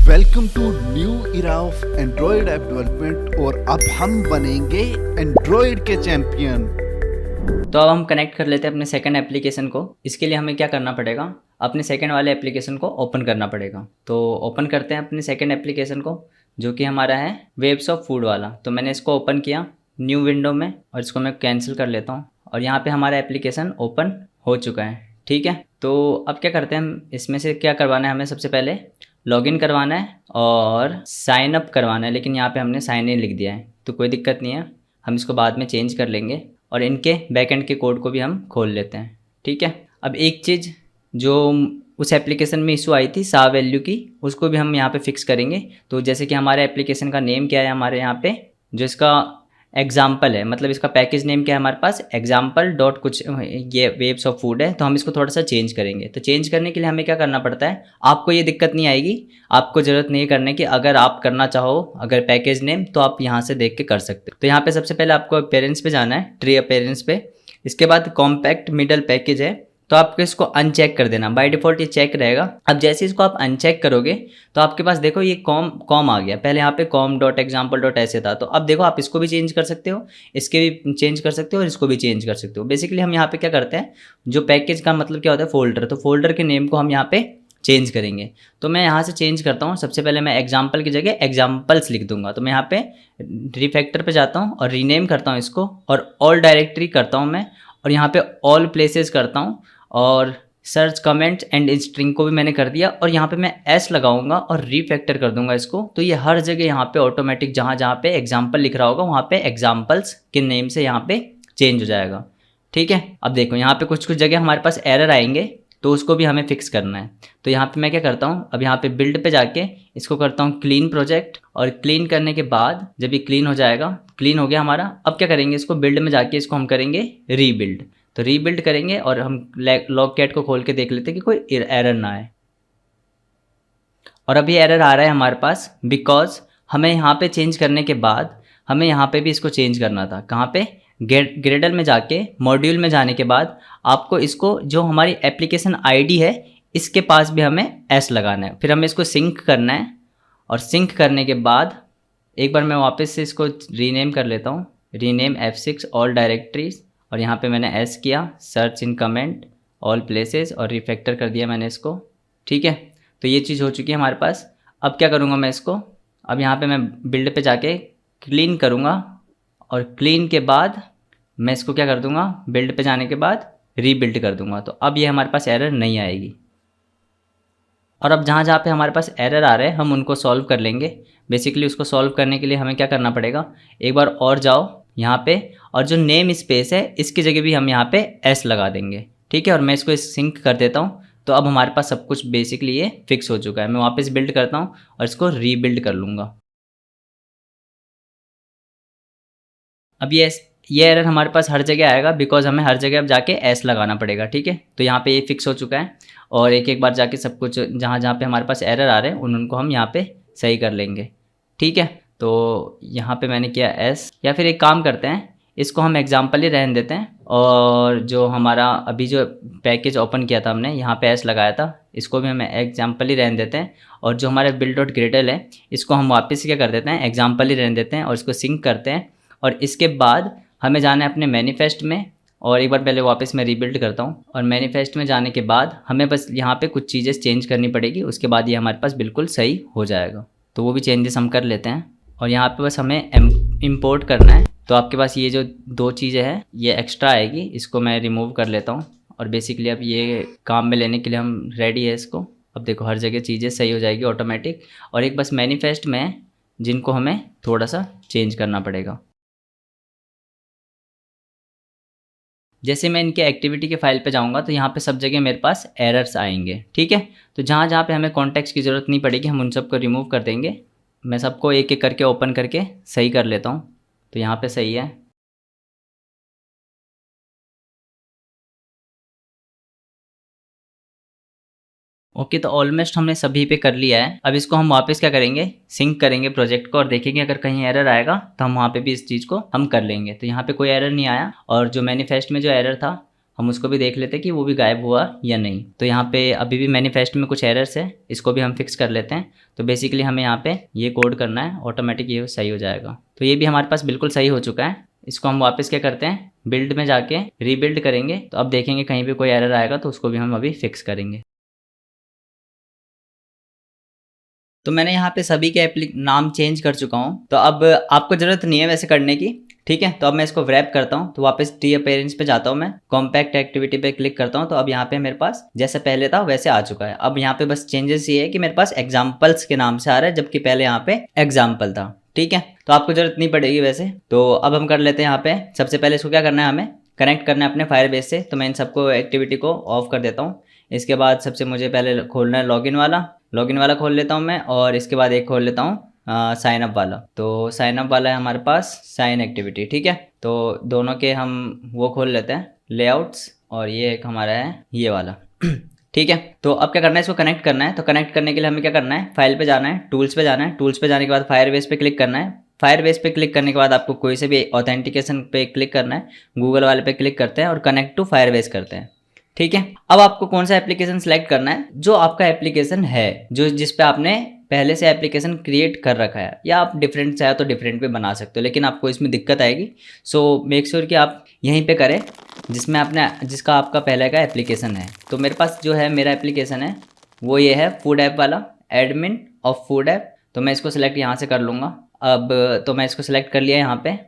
Welcome to new era of Android app development और अब हम बनेंगे एंड्रॉयड के चैंपियन। तो अब हम कनेक्ट कर लेते हैं अपने सेकंड एप्लीकेशन को। इसके लिए हमें क्या करना पड़ेगा, अपने सेकंड वाले एप्लीकेशन को ओपन करना पड़ेगा। तो ओपन करते हैं अपने सेकंड एप्लीकेशन को, जो कि हमारा है वेब्स ऑफ फूड वाला। तो मैंने इसको ओपन किया न्यू विंडो में और इसको मैं कैंसिल कर लेता हूँ और यहाँ पे हमारा एप्लीकेशन ओपन हो चुका है। ठीक है, तो अब क्या करते हैं, हम इसमें से क्या करवाना है, हमें सबसे पहले लॉगिन करवाना है और साइन अप करवाना है। लेकिन यहाँ पे हमने साइन इन लिख दिया है, तो कोई दिक्कत नहीं है, हम इसको बाद में चेंज कर लेंगे। और इनके बैकएंड के कोड को भी हम खोल लेते हैं। ठीक है, अब एक चीज़ जो उस एप्लीकेशन में इशू आई थी सा वैल्यू की, उसको भी हम यहाँ पे फिक्स करेंगे। तो जैसे कि हमारे एप्लीकेशन का नेम क्या है, हमारे यहाँ पे जो इसका एग्जाम्पल है, मतलब इसका पैकेज नेम क्या है हमारे पास, एग्जाम्पल डॉट कुछ, ये वेब्स ऑफ फूड है। तो हम इसको थोड़ा सा चेंज करेंगे। तो चेंज करने के लिए हमें क्या करना पड़ता है, आपको ये दिक्कत नहीं आएगी, आपको ज़रूरत नहीं करने की। अगर आप करना चाहो अगर पैकेज नेम, तो आप यहाँ से देख के कर सकते हो। तो यहाँ पे सबसे पहले आपको पेरेंट्स पे जाना है, ट्री पेरेंट्स पे। इसके बाद कॉम्पैक्ट मिडल पैकेज है, तो आपको इसको अनचेक कर देना। बाय डिफ़ॉल्ट ये चेक रहेगा। अब जैसे इसको आप अनचेक करोगे तो आपके पास देखो ये कॉम आ गया। पहले यहाँ पे कॉम डॉट एग्जाम्पल डॉट ऐसे था। तो अब देखो आप इसको भी चेंज कर सकते हो, इसके भी चेंज कर सकते हो और इसको भी चेंज कर सकते हो। बेसिकली हम यहाँ पे क्या करते हैं, जो पैकेज का मतलब क्या होता है, फोल्डर। तो फोल्डर के नेम को हम यहाँ पे चेंज करेंगे। तो मैं यहाँ से चेंज करता हूँ। सबसे पहले मैं एग्जाम्पल की जगह एग्जाम्पल्स लिख दूंगा। तो मैं यहाँ पे रिफैक्टर पे जाता हूँ और रीनेम करता हूँ इसको, और ऑल डायरेक्टरी करता हूँ मैं, और यहाँ पे ऑल प्लेसेस करता हूँ, और सर्च कमेंट एंड स्ट्रिंग को भी मैंने कर दिया। और यहाँ पे मैं एस लगाऊंगा और रीफैक्टर कर दूंगा इसको। तो ये हर जगह यहाँ पे ऑटोमेटिक जहाँ जहाँ पे एग्जाम्पल लिख रहा होगा वहाँ पे एग्जाम्पल्स के नेम से यहाँ पे चेंज हो जाएगा। ठीक है, अब देखो यहाँ पे कुछ कुछ जगह हमारे पास एरर आएंगे, तो उसको भी हमें फिक्स करना है। तो यहाँ पे मैं क्या करता हूँ, अब यहाँ पे बिल्ड पे जाके इसको करता हूँ क्लीन प्रोजेक्ट। और क्लीन करने के बाद जब ये क्लीन हो जाएगा, क्लीन हो गया हमारा, अब क्या करेंगे, इसको बिल्ड में जाके इसको हम करेंगे रीबिल्ड। तो रीबिल्ड करेंगे और हम लॉग कैट को खोल के देख लेते हैं कि कोई एरर ना आए। और अभी एरर आ रहा है हमारे पास, बिकॉज हमें यहाँ पे चेंज करने के बाद हमें यहाँ पे भी इसको चेंज करना था। कहाँ पे, ग्रेडल में जाके मॉड्यूल में जाने के बाद आपको इसको, जो हमारी एप्लीकेशन आईडी है, इसके पास भी हमें एस लगाना है। फिर हमें इसको सिंक करना है, और सिंक करने के बाद एक बार मैं वापस से इसको रीनेम कर लेता हूँ, रीनेम F6 ऑल डायरेक्टरीज। और यहाँ पे मैंने एस किया, search in comment all places, और रिफैक्टर कर दिया मैंने इसको। ठीक है, तो ये चीज़ हो चुकी है हमारे पास। अब क्या करूँगा मैं इसको, अब यहाँ पे मैं बिल्ड पे जाके क्लीन करूँगा, और क्लीन के बाद मैं इसको क्या कर दूँगा, बिल्ड पे जाने के बाद रीबिल्ड कर दूँगा। तो अब ये हमारे पास एरर नहीं आएगी। और अब जहाँ जहाँ पे हमारे पास एरर आ रहे हैं हम उनको सॉल्व कर लेंगे। बेसिकली उसको सॉल्व करने के लिए हमें क्या करना पड़ेगा, एक बार और जाओ यहाँ पे, और जो नेम स्पेस है इसकी जगह भी हम यहाँ पे एस लगा देंगे। ठीक है, और मैं इसको सिंक कर देता हूँ। तो अब हमारे पास सब कुछ बेसिकली ये फिक्स हो चुका है। मैं वापस बिल्ड करता हूँ और इसको रीबिल्ड कर लूँगा। अब ये एरर हमारे पास हर जगह आएगा, बिकॉज हमें हर जगह अब जाके एस लगाना पड़ेगा। ठीक है, तो यहाँ पे ये फिक्स हो चुका है। और एक एक बार जाके सब कुछ जहाँ जहाँ पे हमारे पास एरर आ रहे हैं उनको हम यहाँ पे सही कर लेंगे। ठीक है, तो यहाँ पे मैंने किया एस, या फिर एक काम करते हैं, इसको हम एग्जाम्पल ही रहने देते हैं। और जो हमारा अभी जो पैकेज ओपन किया था हमने, यहाँ पे एस लगाया था, इसको भी हम एग्जाम्पल ही रहने देते हैं। और जो हमारा बिल्ड डॉट ग्रेडल है, इसको हम वापस क्या कर देते हैं, एग्जाम्पल ही रहने देते हैं, और इसको सिंक करते हैं। और इसके बाद हमें जाना है अपने मैनिफेस्ट में, और एक बार पहले वापस मैं रीबिल्ड करता हूँ। और मैनिफेस्ट में जाने के बाद हमें बस यहाँ पे कुछ चीज़ें चेंज करनी पड़ेगी, उसके बाद ये हमारे पास बिल्कुल सही हो जाएगा। तो वो भी चेंजेस हम कर लेते हैं। और यहाँ पे बस हमें इम्पोर्ट करना है। तो आपके पास ये जो दो चीज़ें हैं ये एक्स्ट्रा आएगी, इसको मैं रिमूव कर लेता हूँ। और बेसिकली अब ये काम में लेने के लिए हम रेडी है इसको। अब देखो हर जगह चीज़ें सही हो जाएगी ऑटोमेटिक। और एक बस मैनिफेस्ट में जिनको हमें थोड़ा सा चेंज करना पड़ेगा। जैसे मैं इनके एक्टिविटी के फाइल पे जाऊंगा तो यहाँ पे सब जगह मेरे पास एरर्स आएंगे। ठीक है, तो जहाँ जहाँ पे हमें कॉन्टेक्स्ट की ज़रूरत नहीं पड़ेगी हम उन सबको रिमूव कर देंगे। मैं सबको एक एक करके ओपन करके सही कर लेता हूँ। तो यहाँ पे सही है। ओके, तो ऑलमोस्ट हमने सभी पे कर लिया है। अब इसको हम वापस क्या करेंगे, सिंक करेंगे प्रोजेक्ट को, और देखेंगे अगर कहीं एरर आएगा तो हम वहाँ पे भी इस चीज़ को हम कर लेंगे। तो यहाँ पे कोई एरर नहीं आया। और जो मैनिफेस्ट में जो एरर था हम उसको भी देख लेते हैं कि वो भी गायब हुआ या नहीं। तो यहाँ पे अभी भी मैनिफेस्ट में कुछ एरर्स है, इसको भी हम फिक्स कर लेते हैं। तो बेसिकली हमें यहाँ पे ये कोड करना है, ऑटोमेटिक ये सही हो जाएगा। तो ये भी हमारे पास बिल्कुल सही हो चुका है। इसको हम वापस क्या करते हैं, बिल्ड में जाके रीबिल्ड करेंगे। तो अब देखेंगे कहीं भी कोई एरर आएगा तो उसको भी हम अभी फिक्स करेंगे। तो मैंने यहाँ पे सभी के नाम चेंज कर चुका हूँ। तो अब आपको ज़रूरत नहीं है वैसे करने की, ठीक है। तो अब मैं इसको रैप करता हूँ। तो वापस टी अपीयरेंस पे जाता हूँ, मैं कॉम्पैक्ट एक्टिविटी पे क्लिक करता हूँ। तो अब यहाँ पे मेरे पास जैसे पहले था वैसे आ चुका है। अब यहाँ पे बस चेंजेस ये है कि मेरे पास एग्जाम्पल्स के नाम से आ रहा है, जबकि पहले यहाँ पे एग्जाम्पल था, ठीक है। तो आपको जरूरत नहीं पड़ेगी वैसे। तो अब हम कर लेते हैं यहाँ पे। सबसे पहले इसको क्या करना है, हमें कनेक्ट करना है अपने फायरबेस से। तो मैं इन सबको एक्टिविटी को ऑफ कर देता हूँ। इसके बाद सबसे मुझे पहले खोलना है लॉगिन वाला खोल लेता हूँ मैं। और इसके बाद एक खोल लेता हूँ साइन अप वाला। तो साइन अप वाला है हमारे पास साइन एक्टिविटी, ठीक है। तो दोनों के हम वो खोल लेते हैं लेआउट्स, और ये एक हमारा है ये वाला ठीक है। तो अब क्या करना है, इसको कनेक्ट करना है। तो कनेक्ट करने के लिए हमें क्या करना है, फाइल पे जाना है, टूल्स पे जाना है। टूल्स पे जाने के बाद फायरबेस पे क्लिक करना है। फायरबेस पे क्लिक करने के बाद आपको कोई से भी ऑथेंटिकेशन पे क्लिक करना है। गूगल वाले पे क्लिक करते हैं और कनेक्ट टू फायरबेस करते हैं, ठीक है। अब आपको कौन सा एप्लीकेशन सेलेक्ट करना है, जो आपका एप्लीकेशन है, जो जिस पे आपने पहले से एप्लीकेशन क्रिएट कर रखा है। या आप डिफरेंट चाहे तो डिफरेंट पे बना सकते हो, लेकिन आपको इसमें दिक्कत आएगी। सो मेक श्योर कि आप यहीं पे करें जिसका आपका पहले का एप्लीकेशन है। तो मेरे पास जो है मेरा एप्लीकेशन है वो ये है फूड ऐप वाला, एडमिन ऑफ फूड ऐप। तो मैं इसको सिलेक्ट यहाँ से कर लूँगा। अब तो मैं इसको सिलेक्ट कर लिया यहाँ पे,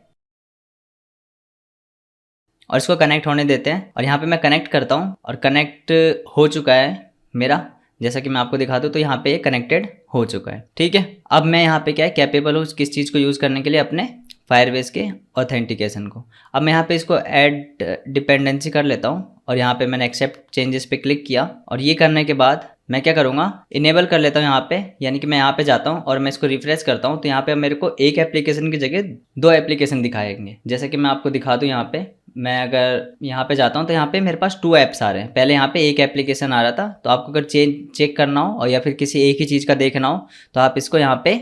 और इसको कनेक्ट होने देते हैं। और यहाँ पे मैं कनेक्ट करता हूँ, और कनेक्ट हो चुका है मेरा। जैसा कि मैं आपको दिखा दूँ तो यहाँ पे कनेक्टेड हो चुका है, ठीक है। अब मैं यहाँ पे क्या है कैपेबल हूँ किस चीज़ को यूज़ करने के लिए, अपने फायरबेस के ऑथेंटिकेशन को। अब मैं यहाँ पे इसको ऐड डिपेंडेंसी कर लेता हूँ, और यहाँ पे मैंने एक्सेप्ट चेंजेस पे क्लिक किया। और ये करने के बाद मैं क्या करूँगा, इनेबल कर लेता हूँ यहाँ पे। यानी कि मैं यहाँ पे जाता हूँ और मैं इसको रिफ्रेश करता हूँ। तो यहाँ पे मेरे को एक एप्लीकेशन की जगह 2 एप्लीकेशन दिखाएंगे। जैसे कि मैं आपको दिखा दूँ, यहाँ पे मैं अगर यहाँ पे जाता हूँ तो यहाँ पे मेरे पास 2 ऐप्स आ रहे हैं। पहले यहाँ पे एक एप्लीकेशन आ रहा था। तो आपको अगर चेक करना हो और या फिर किसी एक ही चीज़ का देखना हो तो आप इसको यहाँ पे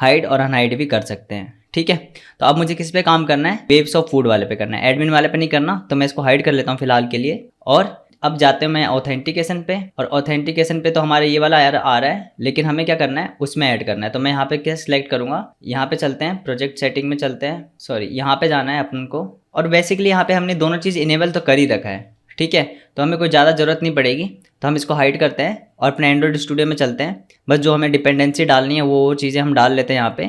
हाइड और अनहाइड भी कर सकते हैं, ठीक है। तो अब मुझे किस पे काम करना है, वेब्स ऑफ फूड वाले पे करना है, एडमिन वाले पे नहीं करना। तो मैं इसको हाइड कर लेता हूँ फिलहाल के लिए। और अब जाते हैं मैं ऑथेंटिकेशन पे, और ऑथेंटिकेशन पे तो हमारे ये वाला आ रहा है, लेकिन हमें क्या करना है उसमें ऐड करना है। तो मैं यहाँ पे क्या सिलेक्ट करूँगा, यहाँ पे चलते हैं, प्रोजेक्ट सेटिंग में चलते हैं, सॉरी यहाँ पे जाना है अपन को। और बेसिकली यहाँ पे हमने दोनों चीज़ इनेबल तो कर ही रखा है, ठीक है। तो हमें कोई ज़्यादा ज़रूरत नहीं पड़ेगी। तो हम इसको हाइड करते हैं और अपने एंड्रॉइड स्टूडियो में चलते हैं। बस जो हमें डिपेंडेंसी डालनी है वो चीज़ें हम डाल लेते हैं यहाँ पे।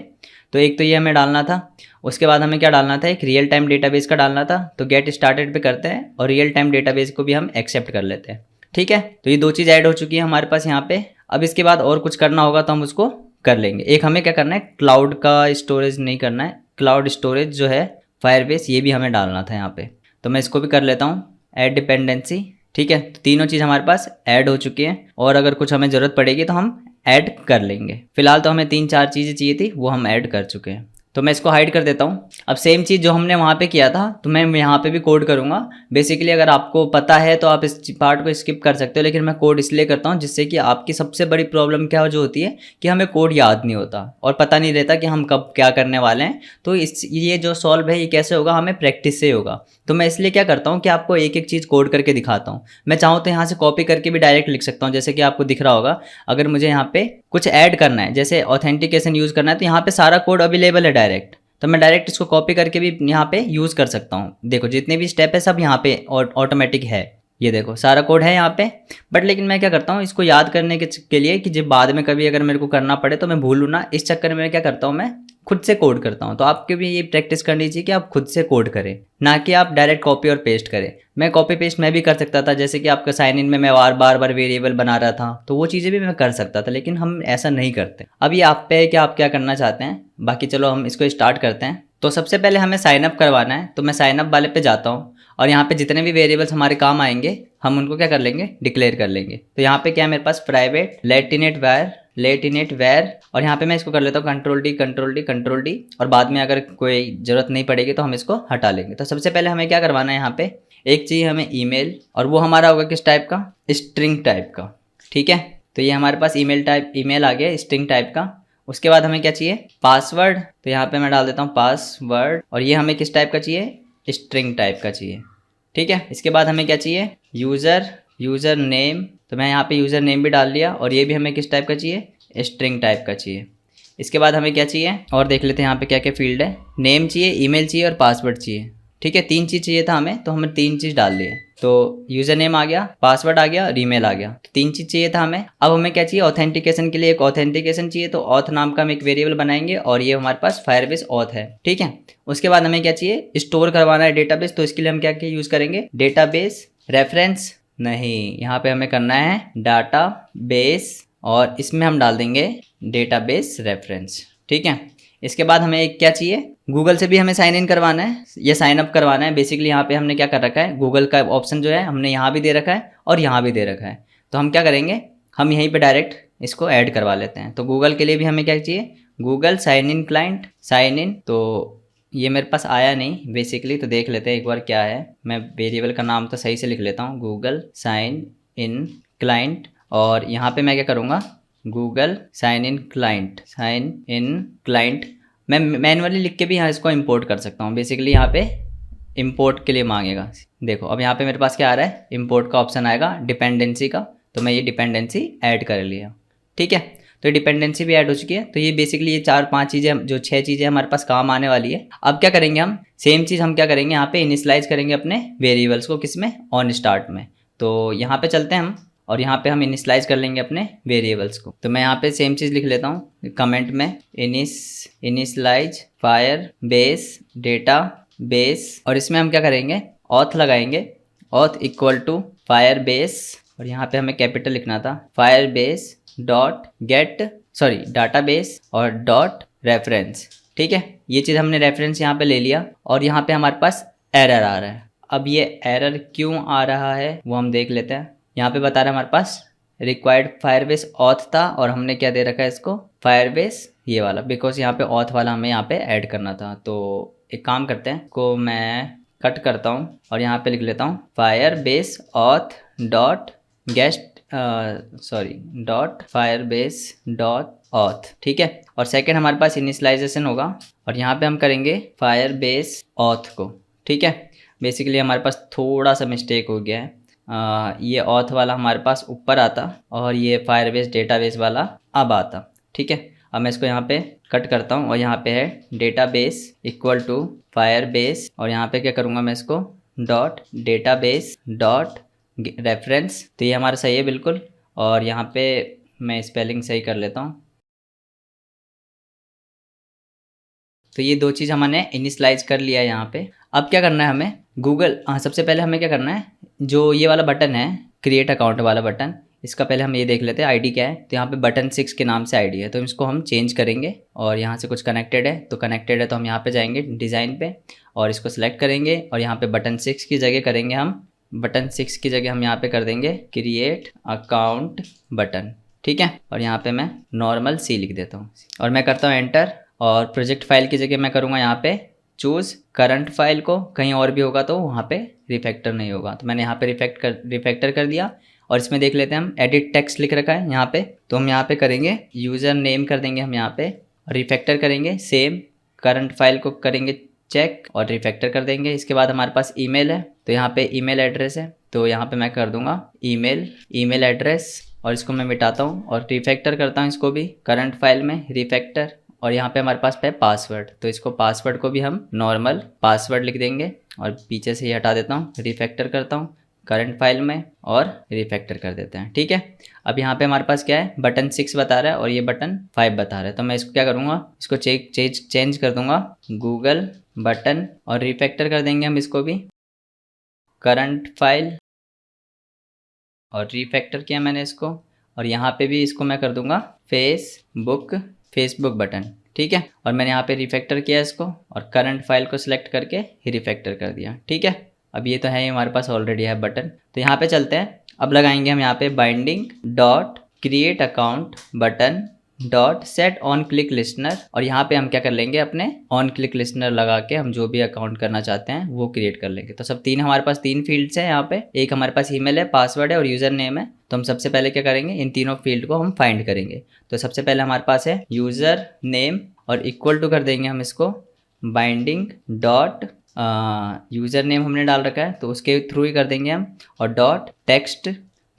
तो एक तो ये हमें डालना था, उसके बाद हमें क्या डालना था, एक रियल टाइम डेटाबेस का डालना था। तो गेट स्टार्टेड पे करते हैं और रियल टाइम डेटाबेस को भी हम एक्सेप्ट कर लेते हैं, ठीक है। तो ये 2 चीज़ ऐड हो चुकी है हमारे पास यहाँ पे। अब इसके बाद और कुछ करना होगा तो हम उसको कर लेंगे। एक हमें क्या करना है, क्लाउड का स्टोरेज नहीं करना है, क्लाउड स्टोरेज जो है फायरबेस, ये भी हमें डालना था यहाँ पे। तो मैं इसको भी कर लेता हूँ, ऐड डिपेंडेंसी, ठीक है। तो तीनों चीज़ हमारे पास ऐड हो चुकी है, और अगर कुछ हमें ज़रूरत पड़ेगी तो हम ऐड कर लेंगे। फिलहाल तो हमें 3-4 चीज़ें चाहिए थी, वो हम ऐड कर चुके हैं। तो मैं इसको हाइड कर देता हूँ। अब सेम चीज़ जो हमने वहाँ पे किया था तो मैं यहाँ पे भी कोड करूँगा। बेसिकली अगर आपको पता है तो आप इस पार्ट को स्किप कर सकते हो, लेकिन मैं कोड इसलिए करता हूँ जिससे कि आपकी सबसे बड़ी प्रॉब्लम क्या जो होती है कि हमें कोड याद नहीं होता और पता नहीं रहता कि हम कब क्या करने वाले हैं। तो ये जो सॉल्व है ये कैसे होगा, हमें प्रैक्टिस से होगा। तो मैं इसलिए क्या करता हूँ कि आपको एक एक चीज़ कोड करके दिखाता हूँ। मैं चाहूँ तो यहाँ से कॉपी करके भी डायरेक्ट लिख सकता हूँ, जैसे कि आपको दिख रहा होगा। अगर मुझे यहाँ पे कुछ ऐड करना है, जैसे ऑथेंटिकेशन यूज़ करना है, तो यहाँ पे सारा कोड अवेलेबल है डायरेक्ट। तो मैं डायरेक्ट इसको कॉपी करके भी यहाँ पे यूज़ कर सकता हूँ। देखो जितने भी स्टेप है सब यहाँ पे ऑटोमेटिक है। ये देखो सारा कोड है यहाँ पे। बट लेकिन मैं क्या करता हूँ, इसको याद करने के लिए कि जब बाद में कभी अगर मेरे को करना पड़े तो मैं भूलूँ ना, इस चक्कर में मैं क्या करता हूँ, मैं खुद से कोड करता हूँ। तो आपके भी ये प्रैक्टिस करनी चाहिए कि आप खुद से कोड करें, ना कि आप डायरेक्ट कॉपी और पेस्ट करें। मैं कॉपी पेस्ट मैं भी कर सकता था, जैसे कि आपका साइन इन में मैं बार बार वेरिएबल बना रहा था, तो वो चीज़ें भी मैं कर सकता था, लेकिन हम ऐसा नहीं करते। अब ये आप पे है कि आप क्या करना चाहते हैं। बाकी चलो हम इसको स्टार्ट करते हैं। तो सबसे पहले हमें साइन अप करवाना है। तो मैं साइन अप वाले पे जाता हूँ, और यहाँ पे जितने भी वेरिएबल्स हमारे काम आएंगे हम उनको क्या कर लेंगे, डिक्लेयर कर लेंगे। तो यहाँ पे क्या है मेरे पास, प्राइवेट लेटिनेट वेयर, और यहाँ पे मैं इसको कर लेता हूँ कंट्रोल डी, और बाद में अगर कोई ज़रूरत नहीं पड़ेगी तो हम इसको हटा लेंगे। तो सबसे पहले हमें क्या करवाना है, यहाँ पे एक चाहिए हमें ईमेल, और वो हमारा होगा किस टाइप का, स्ट्रिंग टाइप का, ठीक है। तो ये हमारे पास ईमेल आ गया स्ट्रिंग टाइप का। उसके बाद हमें क्या चाहिए, पासवर्ड। तो यहाँ पे मैं डाल देता हूँ पासवर्ड, और ये हमें किस टाइप का चाहिए, स्ट्रिंग टाइप का चाहिए, ठीक है। इसके बाद हमें क्या चाहिए, यूज़र नेम, तो मैं यहाँ पे यूज़र नेम भी डाल लिया, और ये भी हमें किस टाइप का चाहिए, स्ट्रिंग टाइप का चाहिए। इसके बाद हमें क्या चाहिए और देख लेते हैं यहाँ पे क्या क्या फील्ड है। नेम चाहिए, ईमेल चाहिए और पासवर्ड चाहिए। ठीक है, 3 चीज़ चाहिए था हमें, तो हमने 3 चीज़ डाल लिए। तो यूज़र नेम आ गया, पासवर्ड आ गया और ईमेल आ गया, तो 3 चीज़ चाहिए था हमें। अब हमें क्या चाहिए, ऑथेंटिकेशन के लिए एक ऑथेंटिकेशन चाहिए, तो ऑथ नाम का हम एक वेरिएबल बनाएंगे और ये हमारे पास फायरबेस ऑथ है। ठीक है, उसके बाद हमें क्या चाहिए, स्टोर करवाना है डेटाबेस, तो इसके लिए हम क्या क्या यूज़ करेंगे, डेटाबेस रेफरेंस नहीं, यहाँ पे हमें करना है डाटा बेस, और इसमें हम डाल देंगे डेटाबेस रेफरेंस। ठीक है, इसके बाद हमें एक क्या चाहिए, गूगल से भी हमें साइन इन करवाना है या साइन अप करवाना है। बेसिकली यहाँ पे हमने क्या कर रखा है, गूगल का ऑप्शन जो है हमने यहाँ भी दे रखा है और यहाँ भी दे रखा है। तो हम क्या करेंगे, हम यहीं पे डायरेक्ट इसको ऐड करवा लेते हैं। तो गूगल के लिए भी हमें क्या चाहिए, Google sign in client, sign in, तो ये मेरे पास आया नहीं बेसिकली, तो देख लेते हैं एक बार क्या है। मैं वेरिएबल का नाम तो सही से लिख लेता हूँ, गूगल साइन इन क्लाइंट, और यहाँ पे मैं क्या करूँगा, गूगल साइन इन क्लाइंट। मैं मैनुअली लिख के भी यहाँ इसको इंपोर्ट कर सकता हूँ। बेसिकली यहाँ पे इंपोर्ट के लिए मांगेगा। देखो अब यहाँ पे मेरे पास क्या आ रहा है, इंपोर्ट का ऑप्शन आएगा डिपेंडेंसी का, तो मैं ये डिपेंडेंसी ऐड कर लिया। ठीक है, तो डिपेंडेंसी भी ऐड हो चुकी है। तो ये बेसिकली ये 4-5 चीज़ें, जो 6 चीज़ें हमारे पास काम आने वाली है। अब क्या करेंगे हम, सेम चीज़ हम क्या करेंगे, यहाँ पे इनिशियलाइज करेंगे अपने वेरिएबल्स को, किस में, ऑन स्टार्ट में। तो यहाँ पे चलते हैं हम, और यहाँ पे हम इनिशियलाइज कर लेंगे अपने वेरिएबल्स को। तो मैं यहाँ पे सेम चीज़ लिख लेता हूँ कमेंट में, initialize Firebase database, और इसमें हम क्या करेंगे, ऑथ लगाएंगे, auth equal to Firebase, और यहाँ पे हमें कैपिटल लिखना था, Firebase dot get, sorry database और डॉट रेफरेंस। ठीक है, ये चीज़ हमने रेफरेंस यहाँ पे ले लिया, और यहाँ पे हमारे पास एरर आ रहा है। अब ये एरर क्यों आ रहा है वो हम देख लेते हैं। यहाँ पे बता रहा है हमारे पास रिक्वायर्ड फायरबेस ऑथ था, और हमने क्या दे रखा है इसको, फायरबेस ये वाला, बिकॉज यहाँ पे ऑथ वाला हमें यहाँ पे ऐड करना था। तो एक काम करते हैं, को मैं कट करता हूँ और यहाँ पे लिख लेता हूँ Firebase auth dot guest, dot Firebase dot auth. ठीक है, और सेकंड हमारे पास इनिशियलाइजेशन होगा, और यहाँ पे हम करेंगे फायरबेस ऑथ को। ठीक है, बेसिकली हमारे पास थोड़ा सा मिस्टेक हो गया है, ये ऑथ वाला हमारे पास ऊपर आता और ये फायरबेस डेटाबेस वाला अब आता। ठीक है, अब मैं इसको यहाँ पे कट करता हूँ, और यहाँ पे है डेटाबेस इक्वल टू फायरबेस, और यहाँ पे क्या करूँगा मैं इसको डॉट डेटाबेस डॉट रेफरेंस। तो ये हमारा सही है बिल्कुल, और यहाँ पे मैं स्पेलिंग सही कर लेता हूँ। तो ये 2 चीज़ हमने इनिशियलाइज कर लिया है यहाँ पे। अब क्या करना है हमें, गूगल, सबसे पहले हमें क्या करना है, जो ये वाला बटन है क्रिएट अकाउंट वाला बटन, इसका पहले हम ये देख लेते हैं आईडी क्या है। तो यहाँ पे बटन 6 के नाम से आईडी है, तो इसको हम चेंज करेंगे, और यहाँ से कुछ कनेक्टेड है, तो कनेक्टेड है तो हम यहाँ पे जाएंगे डिज़ाइन पे और इसको सिलेक्ट करेंगे, और यहाँ पे बटन 6 की जगह करेंगे हम, बटन 6 की जगह हम यहाँ पे कर देंगे क्रिएट अकाउंट बटन। ठीक है, और यहाँ पे मैं नॉर्मल सी लिख देता हूँ, और मैं करता हूँ एंटर, और प्रोजेक्ट फाइल की जगह मैं करूँगा यहाँ पे चूज़ करंट फाइल को, कहीं और भी होगा तो वहाँ पे रिफैक्टर नहीं होगा, तो मैंने यहाँ पे रिफैक्टर कर दिया। और इसमें देख लेते हैं हम एडिट टेक्स्ट लिख रखा है यहाँ पे, तो हम यहाँ पे करेंगे यूज़र नेम कर देंगे हम यहाँ पे, रिफैक्टर करेंगे, सेम करंट फाइल को करेंगे चेक और रिफैक्टर कर देंगे। इसके बाद हमारे पास ईमेल है, तो यहाँ पे ईमेल एड्रेस है, तो यहाँ पे मैं कर दूंगा ईमेल एड्रेस, और इसको मैं मिटाता हूँ और रिफैक्टर करता हूँ इसको भी करंट फाइल में रिफैक्टर। और यहाँ पे हमारे पास है पासवर्ड, तो इसको पासवर्ड को भी हम नॉर्मल पासवर्ड लिख देंगे, और पीछे से ही हटा देता हूँ, रिफैक्टर करता हूँ करंट फाइल में और रिफैक्टर कर देते हैं। ठीक है, अब यहाँ पे हमारे पास क्या है, बटन 6 बता रहा है और ये बटन 5 बता रहा है, तो मैं इसको क्या करूँगा, इसको चेंज कर दूंगा गूगल बटन, और रिफैक्टर कर देंगे हम इसको भी करंट फाइल, और रिफैक्टर किया मैंने इसको, और यहाँ पे भी इसको मैं कर दूंगा फेसबुक बटन। ठीक है, और मैंने यहाँ पे रिफैक्टर किया इसको, और करंट फाइल को सिलेक्ट करके ही रिफैक्टर कर दिया। ठीक है, अब ये तो है ही हमारे पास ऑलरेडी है बटन, तो यहाँ पे चलते हैं। अब लगाएंगे हम यहाँ पे binding dot create account button dot set on click listener, और यहाँ पे हम क्या कर लेंगे, अपने ऑन क्लिक लिस्टनर लगा के हम जो भी अकाउंट करना चाहते हैं वो क्रिएट कर लेंगे। तो सब हमारे पास 3 फील्ड्स हैं यहाँ पे, एक हमारे पास ईमेल है, पासवर्ड है और यूज़र नेम है। तो हम सबसे पहले क्या करेंगे, इन तीनों फील्ड को हम फाइंड करेंगे। तो सबसे पहले हमारे पास है यूज़र नेम, और इक्वल टू कर देंगे हम इसको बाइंडिंग डॉट यूज़र नेम हमने डाल रखा है तो उसके थ्रू ही कर देंगे हम, और dot text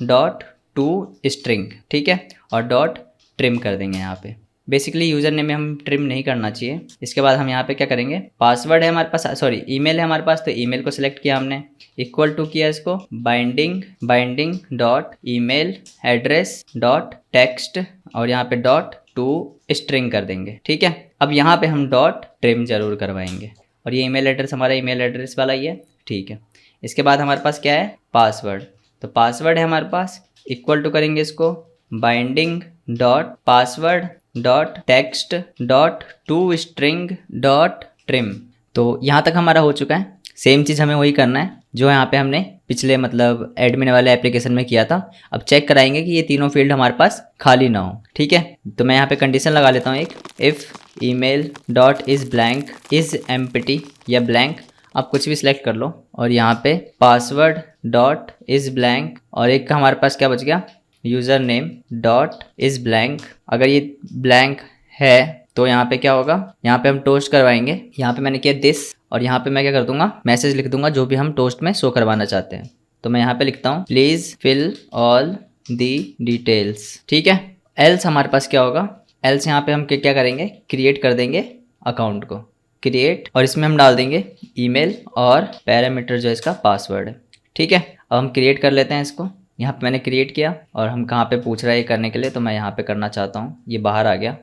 dot to string, ठीक है, और डॉट ट्रिम कर देंगे यहाँ पे। बेसिकली यूज़र नेम में हम ट्रिम नहीं करना चाहिए। इसके बाद हम यहाँ पे क्या करेंगे, पासवर्ड है हमारे पास, सॉरी ईमेल है हमारे पास, तो ईमेल को सिलेक्ट किया हमने, इक्वल टू किया इसको binding dot email address dot text और यहाँ पे डॉट टू स्ट्रिंग कर देंगे, ठीक है। अब यहाँ पे हम डॉट ट्रिम जरूर करवाएंगे, और ये ईमेल एड्रेस हमारा ईमेल एड्रेस वाला ही है, ठीक है। इसके बाद हमारे पास क्या है, पासवर्ड, तो पासवर्ड है हमारे पास, इक्वल टू करेंगे इसको binding dot password dot text dot to string dot trim. तो यहाँ तक हमारा हो चुका है। सेम चीज़ हमें वही करना है जो यहाँ पे हमने पिछले मतलब एडमिन वाले एप्लीकेशन में किया था। अब चेक कराएंगे कि ये तीनों फील्ड हमारे पास खाली ना हो, ठीक है। तो मैं यहाँ पे कंडीशन लगा लेता हूँ एक, if email dot is blank is empty या ब्लैंक, आप कुछ भी सिलेक्ट कर लो, और यहाँ पे पासवर्ड डॉट इज़ ब्लैंक, और एक हमारे पास क्या बच गया, user name dot is blank. अगर ये ब्लैंक है तो यहाँ पे क्या होगा, यहाँ पे हम टोस्ट करवाएंगे। यहाँ पे मैंने किया दिस, और यहाँ पे मैं क्या कर दूंगा, मैसेज लिख दूंगा जो भी हम टोस्ट में शो करवाना चाहते हैं। तो मैं यहाँ पे लिखता हूँ please fill all the details, ठीक है। एल्स हमारे पास क्या होगा, एल्स यहाँ पे हम क्या करेंगे, क्रिएट कर देंगे अकाउंट को, क्रिएट, और इसमें हम डाल देंगे ईमेल और पैरामीटर जो इसका पासवर्ड है, ठीक है। अब हम क्रिएट कर लेते हैं इसको। यहाँ पे मैंने क्रिएट किया, और हम कहाँ पे पूछ रहा है ये करने के लिए, तो मैं यहाँ पे करना चाहता हूँ, ये बाहर आ गया।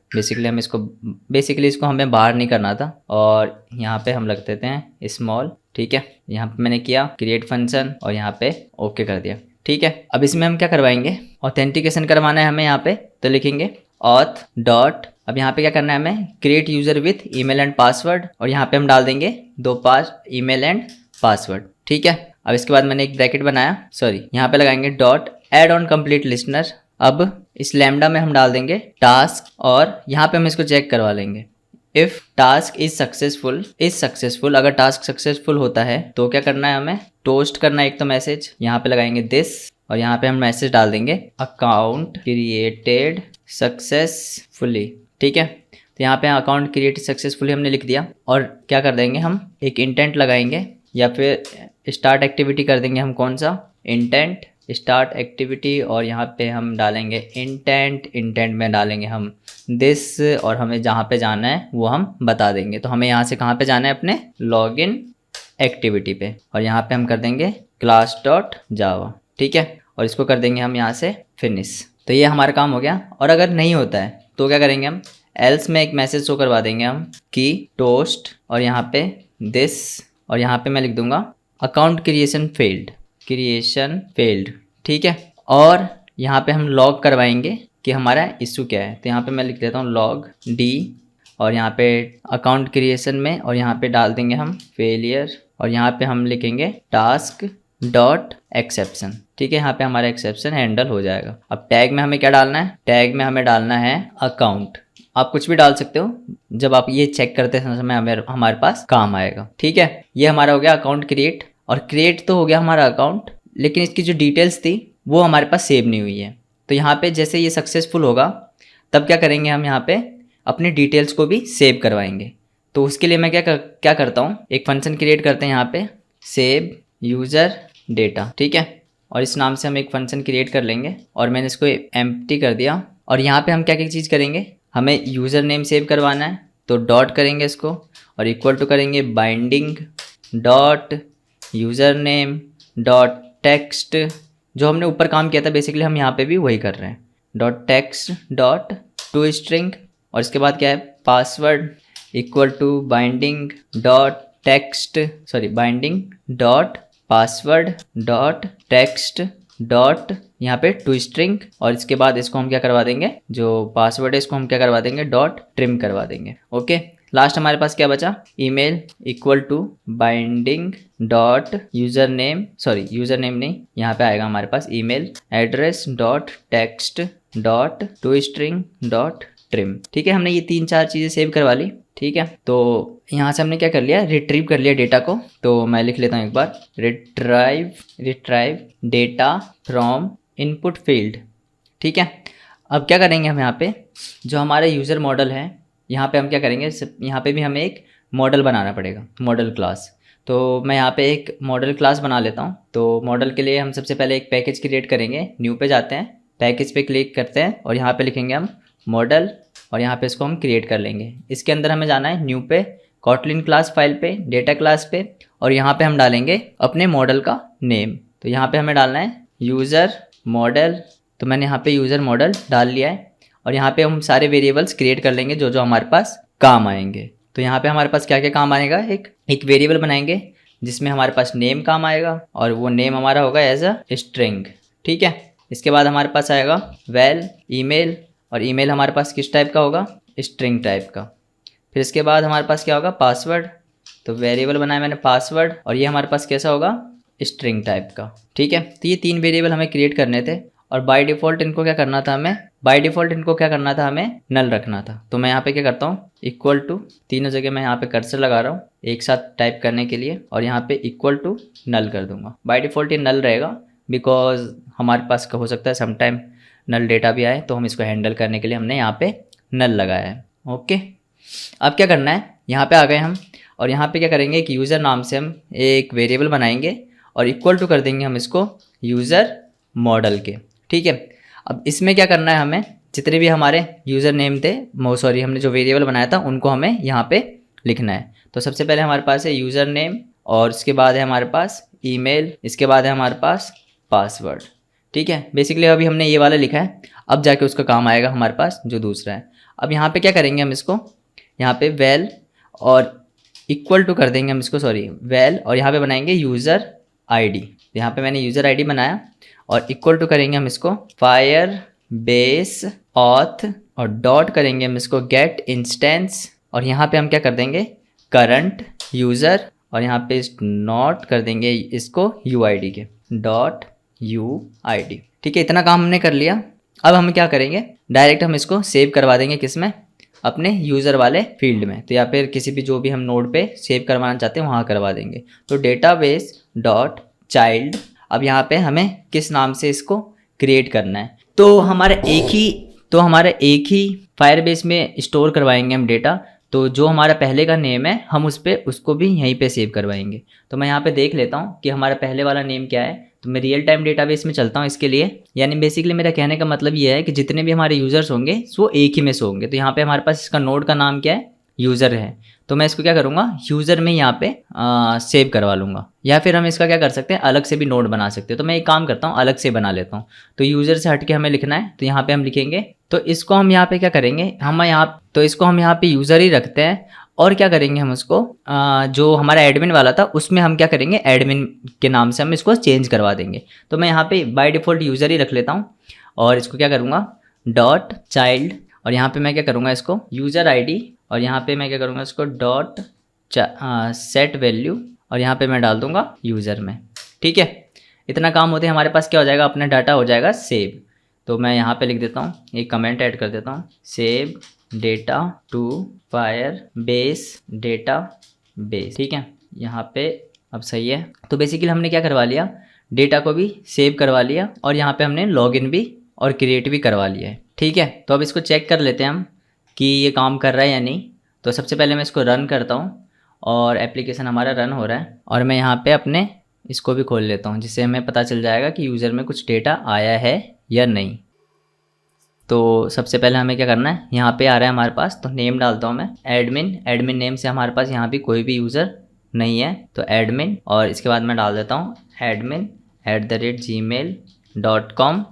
बेसिकली इसको हमें बाहर नहीं करना था, और यहाँ पे हम रख देते हैं स्मॉल, ठीक है। यहाँ पे मैंने किया क्रिएट फंक्शन, और यहाँ पे ओके कर दिया, ठीक है। अब इसमें हम क्या करवाएंगे, ऑथेंटिकेशन करवाना है हमें यहाँ पे, तो लिखेंगे ऑथ डॉट, अब यहाँ पे क्या करना है हमें, create user with email and password, और यहाँ पे हम डाल देंगे 2 ईमेल एंड पासवर्ड, ठीक है। अब इसके बाद मैंने एक ब्रैकेट बनाया, सॉरी यहाँ पे लगाएंगे dot add on complete listener. अब इस लैम्डा में हम डाल देंगे टास्क, और यहाँ पे हम इसको चेक करवा लेंगे, इफ़ टास्क इज सक्सेसफुल, अगर टास्क सक्सेसफुल होता है तो क्या करना है हमें, टोस्ट करना है एक तो मैसेज, यहाँ पे लगाएंगे दिस, और यहाँ पे हम मैसेज डाल देंगे अकाउंट क्रिएटेड सक्सेसफुली, ठीक है। तो यहाँ पे अकाउंट क्रिएटेड सक्सेसफुली हमने लिख दिया, और क्या कर देंगे हम, एक इंटेंट लगाएंगे, या फिर स्टार्ट एक्टिविटी कर देंगे हम, कौन सा, इंटेंट स्टार्ट एक्टिविटी, और यहाँ पे हम डालेंगे इंटेंट में डालेंगे हम दिस, और हमें जहाँ पे जाना है वो हम बता देंगे। तो हमें यहाँ से कहाँ पे जाना है, अपने लॉगिन एक्टिविटी पे, और यहाँ पे हम कर देंगे क्लास डॉट जावा, ठीक है, और इसको कर देंगे हम यहाँ से फिनिश। तो ये हमारा काम हो गया। और अगर नहीं होता है तो क्या करेंगे हम, एल्स में एक मैसेज शो करवा देंगे हम कि टोस्ट, और यहाँ पे दिस, और यहाँ पे मैं लिख दूंगा अकाउंट क्रिएशन फेल्ड, ठीक है। और यहाँ पे हम लॉग करवाएंगे कि हमारा इशू क्या है, तो यहाँ पे मैं लिख देता हूँ लॉग डी, और यहाँ पे अकाउंट क्रिएशन में, और यहाँ पे डाल देंगे हम फेलियर, और यहाँ पे हम लिखेंगे टास्क डॉट एक्सेप्शन, ठीक है। यहाँ पे हमारा एक्सेप्शन हैंडल हो जाएगा। अब टैग में हमें क्या डालना है, टैग में हमें डालना है अकाउंट, आप कुछ भी डाल सकते हो, जब आप ये चेक करते समय हमारे पास काम आएगा, ठीक है। ये हमारा हो गया अकाउंट क्रिएट, और क्रिएट तो हो गया हमारा अकाउंट, लेकिन इसकी जो डिटेल्स थी वो हमारे पास सेव नहीं हुई है। तो यहाँ पे जैसे ये सक्सेसफुल होगा तब क्या करेंगे, हम यहाँ पे अपने डिटेल्स को भी सेव करवाएंगे। तो उसके लिए मैं क्या करता हूँ, एक फंक्शन क्रिएट करते हैं यहाँ पे, सेव यूज़र डेटा, ठीक है, और इस नाम से हम एक फंक्शन क्रिएट कर लेंगे, और मैंने इसको एम्प्टी कर दिया। और यहाँ पे हम क्या क्या चीज़ करेंगे, हमें यूज़र नेम सेव करवाना है, तो डॉट करेंगे इसको, और इक्वल टू करेंगे binding dot user name dot text, जो हमने ऊपर काम किया था बेसिकली हम यहाँ पे भी वही कर रहे हैं, dot text dot to string, और इसके बाद क्या है, password equal to binding dot text, sorry binding dot password dot text dot यहाँ पे टू स्ट्रिंग, और इसके बाद इसको हम क्या करवा देंगे, जो पासवर्ड है इसको हम क्या करवा देंगे, डॉट ट्रिम करवा देंगे, ओके। लास्ट हमारे पास क्या बचा, email equal to binding dot user name नहीं, यहाँ पे आएगा हमारे पास email address dot text dot to string dot trim, ठीक है। हमने ये 3-4 चीज़ें सेव करवा ली, ठीक है। तो यहाँ से हमने क्या कर लिया, रिट्रीव कर लिया डेटा को। तो मैं लिख लेता हूँ एक बार, retrieve data from input field, ठीक है। अब क्या करेंगे हम यहाँ पे, जो हमारा यूज़र मॉडल है यहाँ पे हम क्या करेंगे, यहाँ पे भी हमें एक मॉडल बनाना पड़ेगा, मॉडल क्लास। तो मैं यहाँ पे एक मॉडल क्लास बना लेता हूँ। तो मॉडल के लिए हम सबसे पहले एक पैकेज क्रिएट करेंगे। न्यू पे जाते हैं, पैकेज पे क्लिक करते हैं और यहाँ पे लिखेंगे हम मॉडल और यहाँ पे इसको हम क्रिएट कर लेंगे। इसके अंदर हमें जाना है न्यू पे, कॉटलिन क्लास फाइल पे, डेटा क्लास पे और यहाँ पे हम डालेंगे अपने मॉडल का नेम। तो यहाँ पे हमें डालना है यूज़र मॉडल। तो मैंने यहाँ पे यूज़र मॉडल डाल लिया है और यहाँ पे हम सारे वेरिएबल्स क्रिएट कर लेंगे जो जो हमारे पास काम आएंगे। तो यहाँ पे हमारे पास क्या क्या काम आएगा, एक वेरिएबल बनाएंगे जिसमें हमारे पास नेम काम आएगा और वो नेम हमारा होगा एज अ स्ट्रिंग। ठीक है, इसके बाद हमारे पास आएगा वेल ईमेल और ईमेल हमारे पास किस टाइप का होगा, स्ट्रिंग टाइप का। फिर इसके बाद हमारे पास क्या होगा, पासवर्ड। तो वेरिएबल बनाया मैंने पासवर्ड और ये हमारे पास कैसा होगा, स्ट्रिंग टाइप का। ठीक है, तो ये 3 वेरिएबल हमें क्रिएट करने थे और बाय डिफ़ॉल्ट इनको क्या करना था हमें नल रखना था। तो मैं यहाँ पे क्या करता हूँ, इक्वल टू, तीनों जगह मैं यहाँ पे कर्सर लगा रहा हूँ एक साथ टाइप करने के लिए और यहाँ पे इक्वल टू नल कर दूंगा। बाय डिफ़ॉल्ट ये नल रहेगा बिकॉज हमारे पास हो सकता है समटाइम नल डेटा भी आए, तो हम इसको हैंडल करने के लिए हमने यहाँ पे नल लगाया है। ओके, अब क्या करना है, यहाँ पे आ गए हम और यहाँ पे क्या करेंगे, एक यूज़र नाम से हम एक वेरिएबल बनाएंगे और इक्वल टू कर देंगे हम इसको यूज़र मॉडल के। ठीक है, अब इसमें क्या करना है, हमें जितने भी हमारे यूज़र नेम थे, हमने जो वेरिएबल बनाया था उनको हमें यहाँ पे लिखना है। तो सबसे पहले हमारे पास है यूज़र नेम और इसके बाद है हमारे पास ईमेल, इसके बाद है हमारे पास पासवर्ड। ठीक है, बेसिकली अभी हमने ये वाला लिखा है, अब जाके उसका काम आएगा हमारे पास जो दूसरा है। अब यहाँ पे क्या करेंगे, हम इसको यहाँ पे वेल और इक्वल टू कर देंगे हम इसको, वेल और यहाँ पे बनाएंगे यूज़र आईडी। यहाँ पे मैंने यूज़र आईडी बनाया और इक्वल टू करेंगे हम इसको फायर बेस ऑथ और डॉट करेंगे हम इसको गेट इंस्टेंस और यहाँ पे हम क्या कर देंगे, करंट यूज़र और यहाँ पे नॉट कर देंगे इसको यूआईडी के, डॉट यूआईडी। ठीक है, इतना काम हमने कर लिया। अब हम क्या करेंगे, डायरेक्ट हम इसको सेव करवा देंगे किसमें, अपने यूज़र वाले फील्ड में। तो या फिर किसी भी जो भी हम नोड पे सेव करवाना चाहते हैं वहाँ करवा देंगे। तो डेटाबेस डॉट चाइल्ड, अब यहाँ पे हमें किस नाम से इसको क्रिएट करना है, तो हमारा एक ही फायरबेस में स्टोर करवाएंगे हम डेटा। तो जो हमारा पहले का नेम है हम उसको भी यहीं पे सेव करवाएंगे। तो मैं यहाँ पे देख लेता हूँ कि हमारा पहले वाला नेम क्या है। तो मैं रियल टाइम डेटाबेस में चलता हूँ इसके लिए, यानी बेसिकली मेरा कहने का मतलब ये है कि जितने भी हमारे यूज़र्स होंगे वो एक ही में से होंगे। तो यहाँ पे हमारे पास इसका नोड का नाम क्या है, यूज़र है। तो मैं इसको क्या करूँगा, यूज़र में यहाँ पे सेव करवा लूँगा, या फिर हम इसका क्या कर सकते हैं, अलग से भी नोड बना सकते हैं। तो मैं एक काम करता हूँ, अलग से बना लेता हूँ। तो यूज़र से हट के हमें लिखना है, तो यहाँ पे हम लिखेंगे, तो इसको हम यहाँ पे क्या करेंगे, इसको हम यहाँ पे यूज़र ही रखते हैं। और क्या करेंगे हम उसको, जो हमारा एडमिन वाला था उसमें हम क्या करेंगे, एडमिन के नाम से हम इसको चेंज करवा देंगे। तो मैं यहाँ पे बाय डिफ़ॉल्ट यूज़र ही रख लेता हूँ और इसको क्या करूँगा, डॉट चाइल्ड और यहाँ पे मैं क्या करूँगा, इसको यूज़र आईडी और यहाँ पे मैं क्या करूँगा, इसको डॉट सेट वैल्यू और यहाँ पे मैं डाल दूँगा यूज़र में। ठीक है, इतना काम होते हमारे पास क्या हो जाएगा, अपना डाटा हो जाएगा सेव। तो मैं यहाँ पे लिख देता हूँ, एक कमेंट ऐड कर देता हूँ, save data to Firebase database. ठीक है, यहाँ पे अब सही है। तो बेसिकली हमने क्या करवा लिया, डेटा को भी सेव करवा लिया और यहाँ पे हमने लॉगिन भी और क्रिएट भी करवा लिया है। ठीक है, तो अब इसको चेक कर लेते हैं हम कि ये काम कर रहा है या नहीं। तो सबसे पहले मैं इसको रन करता हूँ और एप्लीकेशन हमारा रन हो रहा है और मैं यहाँ पे अपने इसको भी खोल लेता हूँ, जिससे हमें पता चल जाएगा कि यूज़र में कुछ डेटा आया है या नहीं। तो सबसे पहले हमें क्या करना है, यहाँ पे आ रहा है हमारे पास, तो नेम डालता हूँ मैं एडमिन नेम से हमारे पास यहाँ भी कोई भी यूज़र नहीं है, तो एडमिन और इसके बाद मैं डाल देता हूँ admin@gmail.com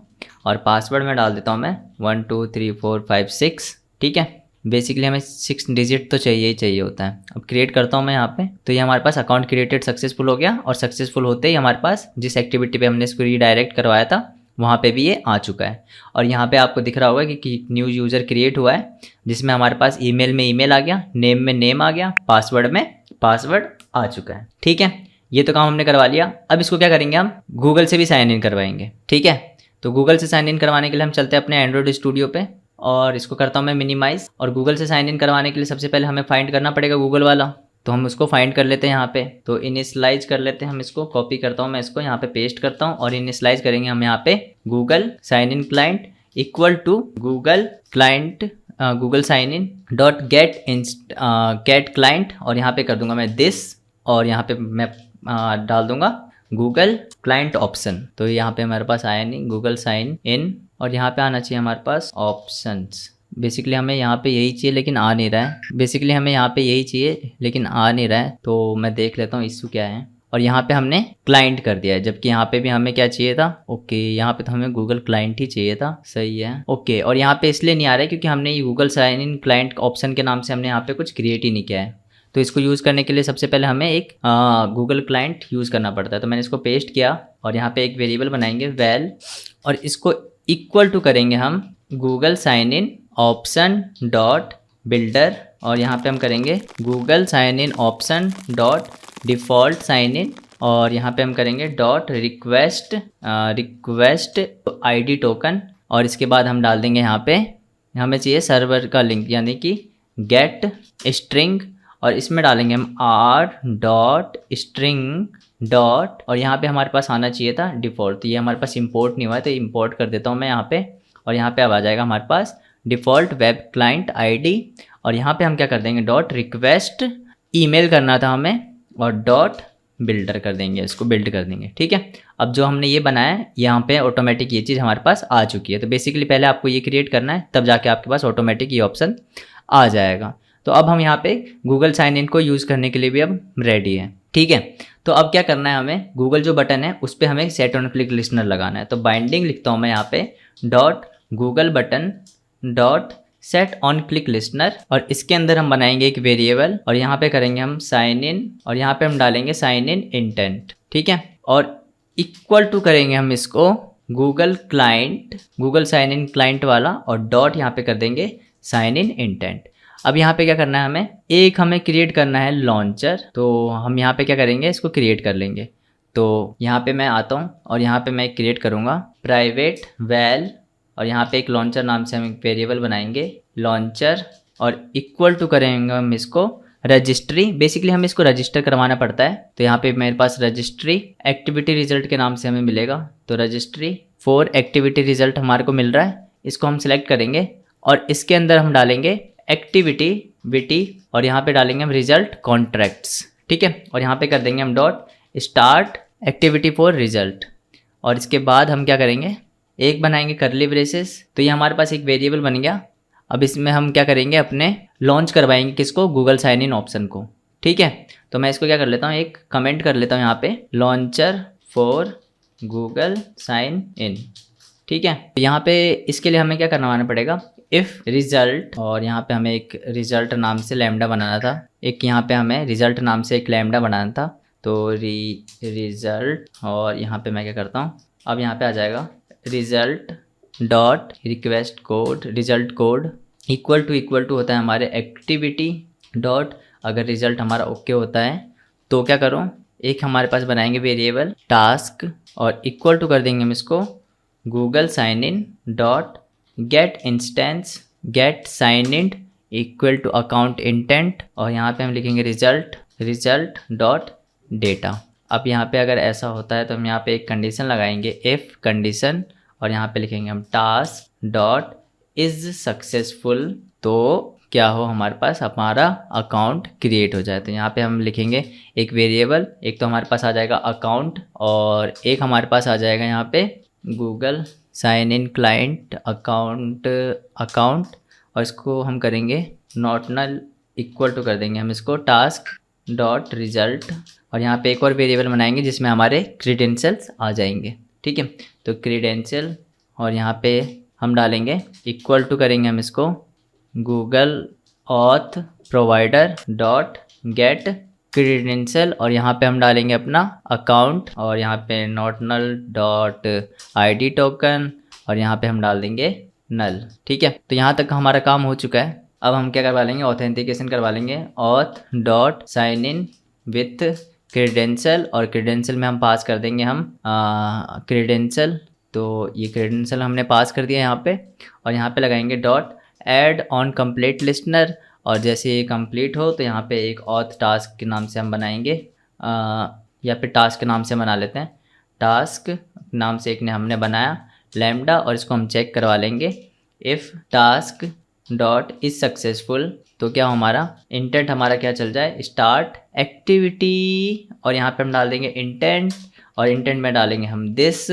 और पासवर्ड में डाल देता हूँ मैं 1 2 3 4 5 6। ठीक है, बेसिकली हमें 6 डिजिट तो चाहिए होता है। अब क्रिएट करता हूँ मैं यहाँ पे, तो ये हमारे पास अकाउंट क्रिएटेड सक्सेसफुल हो गया और सक्सेसफुल होते ही हमारे पास जिस एक्टिविटी पे हमने इसको रीडायरेक्ट करवाया था वहाँ पे भी ये आ चुका है। और यहाँ पे आपको दिख रहा होगा कि न्यू यूज़र क्रिएट हुआ है, जिसमें हमारे पास ईमेल में ईमेल आ गया, नेम में नेम आ गया, पासवर्ड में पासवर्ड आ चुका है। ठीक है, ये तो काम हमने करवा लिया। अब इसको क्या करेंगे, हम गूगल से भी साइन इन करवाएंगे। ठीक है, तो गूगल से साइन इन करवाने के लिए हम चलते हैं अपने एंड्रॉइड स्टूडियो पे और इसको करता हूँ मैं मिनिमाइज़। और गूगल से साइन इन करवाने के लिए सबसे पहले हमें फाइंड करना पड़ेगा गूगल वाला, तो हम उसको फाइंड कर लेते हैं यहाँ पे। तो इनिशियलाइज कर लेते हैं हम इसको, कॉपी करता हूँ मैं इसको, यहाँ पे पेस्ट करता हूँ और इनिशियलाइज करेंगे हम यहाँ पे Google sign in client equal to Google client Google sign in dot get client और यहाँ पे कर दूंगा मैं दिस और यहाँ पे मैं डाल दूंगा गूगल क्लाइंट ऑप्शन। तो यहाँ पे हमारे पास आया नहीं, गूगल साइन इन, और यहाँ पे आना चाहिए हमारे पास ऑप्शंस। बेसिकली हमें यहाँ पे यही चाहिए लेकिन आ नहीं रहा है, तो मैं देख लेता हूँ इशू क्या है। और यहाँ पे हमने क्लाइंट कर दिया है, जबकि यहाँ पे भी हमें क्या चाहिए था, ओके यहाँ पे तो हमें गूगल क्लाइंट ही चाहिए था, सही है ओके। और यहाँ पे इसलिए नहीं आ रहा है क्योंकि हमने ये Google sign in client option के नाम से हमने यहाँ पे कुछ क्रिएट ही नहीं किया है। तो इसको यूज़ करने के लिए सबसे पहले हमें एक गूगल क्लाइंट यूज़ करना पड़ता है। तो मैंने इसको पेस्ट किया और यहाँ पे एक वेरिएबल बनाएंगे वैल, और इसको इक्वल टू करेंगे हम Google sign in option dot builder, और यहाँ पे हम करेंगे Google sign in option dot default sign in, और यहाँ पे हम करेंगे डॉट रिक्वेस्ट आईडी टोकन, और इसके बाद हम डाल देंगे यहाँ पे हमें चाहिए सर्वर का लिंक यानी कि गेट स्ट्रिंग, और इसमें डालेंगे हम आर डॉट स्ट्रिंग डॉट, और यहाँ पे हमारे पास आना चाहिए था डिफ़ॉल्ट। तो ये हमारे पास इंपोर्ट नहीं हुआ है तो इंपोर्ट कर देता हूँ मैं यहाँ पे, और यहाँ पे अब आ जाएगा हमारे पास डिफ़ॉल्ट वेब क्लाइंट आईडी, और यहाँ पे हम क्या कर देंगे डॉट रिक्वेस्ट ईमेल करना था हमें, और डॉट बिल्डर कर देंगे, इसको बिल्ड कर देंगे। ठीक है, अब जो हमने ये बनाया है यहाँ पे ऑटोमेटिक ये चीज़ हमारे पास आ चुकी है। तो बेसिकली पहले आपको ये क्रिएट करना है, तब जाके आपके पास ऑटोमेटिक ये ऑप्शन आ जाएगा। तो अब हम यहाँ पे गूगल साइन इन को यूज़ करने के लिए भी अब रेडी है। ठीक है, तो अब क्या करना है, हमें गूगल जो बटन है उस पर हमें सेट ऑन क्लिक लिस्नर लगाना है। तो बाइंडिंग लिखता हूँ मैं यहाँ पे dot Google button dot set on click listener, और इसके अंदर हम बनाएंगे एक वेरिएबल, और यहाँ पे करेंगे हम साइन इन, और यहाँ पे हम डालेंगे साइन इन इंटेंट। ठीक है, और इक्वल टू करेंगे हम इसको गूगल साइन इन क्लाइंट वाला, और डॉट यहाँ पे कर देंगे साइन इन इंटेंट। अब यहाँ पे क्या करना है, हमें क्रिएट करना है लॉन्चर। तो हम यहाँ पे क्या करेंगे, इसको क्रिएट कर लेंगे। तो यहाँ पे मैं आता हूँ और यहाँ पे मैं क्रिएट करूँगा प्राइवेट वैल, और यहाँ पे एक लॉन्चर नाम से हम एक वेरिएबल बनाएंगे लॉन्चर, और इक्वल टू करेंगे हम इसको रजिस्ट्री। बेसिकली हमें इसको रजिस्टर करवाना पड़ता है, तो यहाँ पे मेरे पास रजिस्ट्री एक्टिविटी रिजल्ट के नाम से हमें मिलेगा। तो रजिस्ट्री फॉर एक्टिविटी रिजल्ट हमारे को मिल रहा है, इसको हम सिलेक्ट करेंगे और इसके अंदर हम डालेंगे एक्टिविटी और यहाँ पे डालेंगे हम रिजल्ट कॉन्ट्रैक्ट्स। ठीक है, और यहाँ पे कर देंगे हम dot start activity for result, और इसके बाद हम क्या करेंगे, एक बनाएंगे करली ब्रेसेस। तो ये हमारे पास एक वेरिएबल बन गया। अब इसमें हम क्या करेंगे, अपने लॉन्च करवाएंगे किसको, गूगल साइन इन ऑप्शन को। ठीक है, तो मैं इसको क्या कर लेता हूँ, एक कमेंट कर लेता हूँ यहाँ पे launcher for Google sign in. ठीक है, तो यहाँ पे इसके लिए हमें क्या करवाना पड़ेगा, इफ़ रिजल्ट, और यहाँ पे हमें एक रिजल्ट नाम से लैम्डा बनाना था, एक यहाँ पे हमें रिजल्ट नाम से एक लैम्डा बनाना था। तो रिजल्ट, और यहाँ पे मैं क्या करता हूँ, अब यहाँ पे आ जाएगा result dot request code, result code equal to होता है हमारे एक्टिविटी डॉट, अगर रिजल्ट हमारा ओके होता है तो क्या करो, एक हमारे पास बनाएंगे वेरिएबल टास्क, और इक्वल टू कर देंगे हम इसको Google sign in dot get instance get sign in equal to account intent, और यहाँ पे हम लिखेंगे रिजल्ट डॉट डेटा। अब यहाँ पे अगर ऐसा होता है तो हम यहाँ पे एक कंडीशन लगाएंगे इफ़ कंडीशन, और यहाँ पे लिखेंगे हम टास्क डॉट इज़ सक्सेसफुल, तो क्या हो, हमारे पास हमारा अकाउंट क्रिएट हो जाए। तो यहाँ पे हम लिखेंगे एक वेरिएबल, एक तो हमारे पास आ जाएगा अकाउंट, और एक हमारे पास आ जाएगा यहाँ पे Google sign in client account, और इसको हम करेंगे नॉट नल, इक्वल टू कर देंगे हम इसको टास्क डॉट रिजल्ट, और यहाँ पे एक और वेरिएबल बनाएंगे जिसमें हमारे क्रीडेंशियल्स आ जाएंगे। ठीक है, तो क्रीडेंशियल, और यहाँ पे हम डालेंगे इक्वल टू करेंगे हम इसको Google auth provider dot gate credential, और यहाँ पे हम डालेंगे अपना अकाउंट, और यहाँ पे not null dot ID token, और यहाँ पे हम डाल देंगे नल। ठीक है, तो यहाँ तक हमारा काम हो चुका है। अब हम क्या करवा लेंगे, ऑथेंटिकेशन करवा लेंगे auth dot sign in with credential, और क्रीडेंशियल में हम पास कर देंगे हम क्रीडेंशियल। तो ये क्रीडेंशियल हमने पास कर दिया यहाँ पे, और यहाँ पे लगाएंगे dot add on complete listener, और जैसे ये कंप्लीट हो तो यहाँ पे एक ऑथ टास्क के नाम से हम बनाएंगे, या फिर टास्क के नाम से बना लेते हैं, टास्क नाम से एक ने हमने बनाया लैम्डा, और इसको हम चेक करवा लेंगे if task dot is successful, तो क्या हमारा इंटेंट हमारा क्या चल जाए, स्टार्ट एक्टिविटी, और यहाँ पे हम डाल देंगे इंटेंट, और इंटेंट में डालेंगे हम दिस,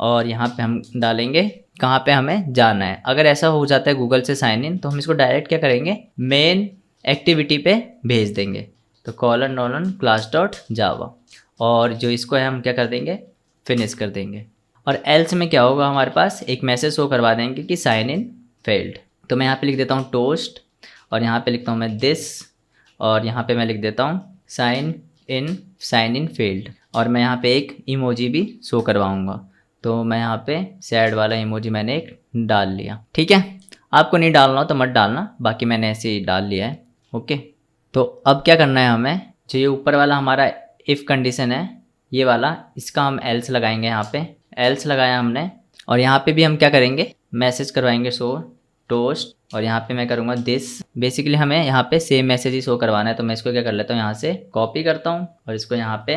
और यहाँ पे हम डालेंगे कहाँ पे हमें जाना है। अगर ऐसा हो जाता है गूगल से साइन इन, तो हम इसको डायरेक्ट क्या करेंगे, मेन एक्टिविटी पे भेज देंगे। तो :: क्लास डॉट जावा, और जो इसको है हम क्या कर देंगे, फिनिश कर देंगे। और एल्स में क्या होगा, हमारे पास एक मैसेज शो करवा देंगे कि साइन इन फेल्ड। तो मैं यहाँ पे लिख देता हूँ टोस्ट, और यहाँ पे लिखता हूँ मैं दिस, और यहाँ पे मैं लिख देता हूँ साइन इन फेल्ड, और मैं यहाँ पे एक इमोजी भी शो करवाऊँगा। तो मैं यहाँ पे सैड वाला इमोजी मैंने एक डाल लिया। ठीक है, आपको नहीं डालना हो तो मत डालना, बाकी मैंने ऐसे ही डाल लिया है। ओके, तो अब क्या करना है हमें, जो ये ऊपर वाला हमारा इफ़ कंडीशन है ये वाला, इसका हम एल्स लगाएंगे। यहाँ पे एल्स लगाया हमने, और यहाँ पे भी हम क्या करेंगे, मैसेज करवाएंगे शो टोस्ट, और यहाँ पे मैं करूँगा दिस। बेसिकली हमें यहाँ पे सेम मैसेज ही शो करवाना है, तो मैं इसको क्या कर लेता हूँ, यहाँ से कॉपी करता हूँ और इसको यहाँ पे